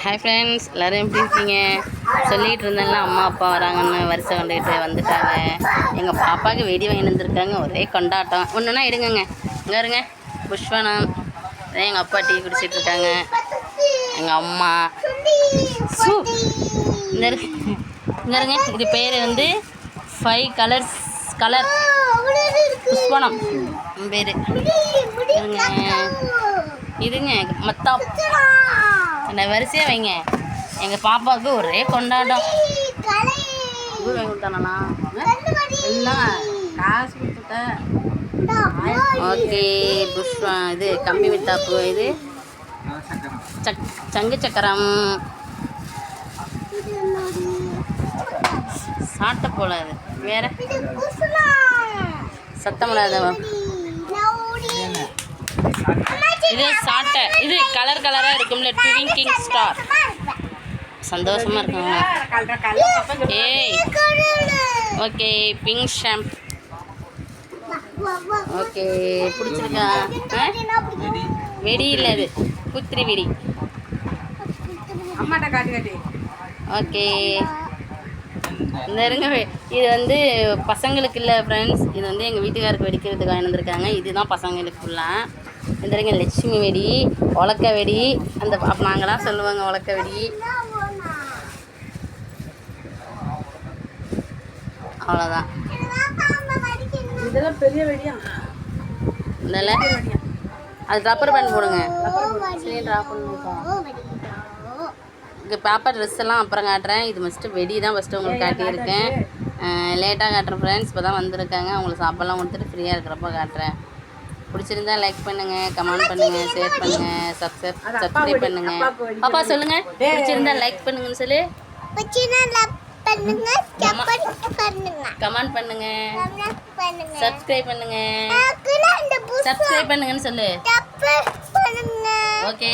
Hi friends, எல்லோரும் எப்படி இருக்கீங்க? சொல்லிகிட்டு இருந்தேன்ல அம்மா அப்பா வராங்கன்னு வரிசை கொண்டுகிட்டு வந்துட்டாங்க. எங்கள் பாப்பாவுக்கு வெடி வாங்கி வந்துருக்காங்க. ஒரே கொண்டாட்டம். ஒன்றுனா எடுங்கங்க. இங்கே இருங்க, புஷ்பனம். எங்கள் அப்பா டீ குடிச்சிட்டு இருக்காங்க. எங்கள் அம்மா இந்த இருங்க. இது பேர் வந்து 5 கலர் புஷ்பனம் பேர். இதுங்க மத்தாப். அந்த வரிசையாக வைங்க. எங்கள் பாப்பாவுக்கு ஒரே கொண்டாட்டம். வாங்கி கொடுத்தானா எல்லாம் காசு கொடுத்துட்டேன். ஓகே, புஷ்பா இது கம்பி மித்தாப்பு, இது சங்கு சக்கரம் சாட்டை போல. அது வேற சத்தம் இல்லாத இது சாட்டை. இது கலராக இருக்கும்ல, ட்விங்கிங் ஸ்டார். சந்தோஷமா இருக்காங்க. ஏய் ஓகே, பிங்க் ஷாம்பு. ஓகே, பிடிச்சிருக்கா? வெடி இல்லை, அது குத்திரி வெடி. ஓகே, இந்த இருங்க. இது வந்து பசங்களுக்கு இல்லை ஃப்ரெண்ட்ஸ், இது வந்து எங்கள் வீட்டுக்காருக்கு வெடிக்கிறதுக்கு வாங்கி வந்திருக்காங்க. இதுதான் பசங்களுக்கு ஃபுல்லாக. இந்த இருங்க லட்சுமி வெடி, உலக்க வெடி. அந்த அப்போ நாங்களாம் சொல்லுவாங்க உலக்க வெடி. அவ்வளோதான். இதெல்லாம் பெரிய வெடியா? இதெல்லாம் அது ரப்பர் பேண்ட் போடுங்க. சரி, ட்ராப் பண்ணிருக்கோம். இங்கே பாப்பா ட்ரெஸ் எல்லாம் அப்புறம் காட்டுறேன். இது ஃபஸ்ட்டு வெடி தான் ஃபஸ்ட்டு உங்களுக்கு காட்டியிருக்கேன். லேட்டாக காட்டுறேன் ஃப்ரெண்ட்ஸ். இப்போ தான் வந்திருக்காங்க. அவங்களுக்கு சாப்பாடெல்லாம் கொடுத்துட்டு ஃப்ரீயாக இருக்கிறப்ப காட்டுறேன். பிடிச்சிருந்தா லைக் பண்ணுங்கள், கமெண்ட் பண்ணுங்கள், ஷேர் பண்ணுங்கள், சப்ஸ்கிரைப் பண்ணுங்கள். பாப்பா சொல்லுங்கள், பிடிச்சிருந்தா லைக் பண்ணுங்கன்னு சொல்லு. கமெண்ட் பண்ணுங்க, சப்ஸ்கிரைப் பண்ணுங்க. சப்ஸ்கிரைப் பண்ணுங்கன்னு சொல்லு. ஓகே.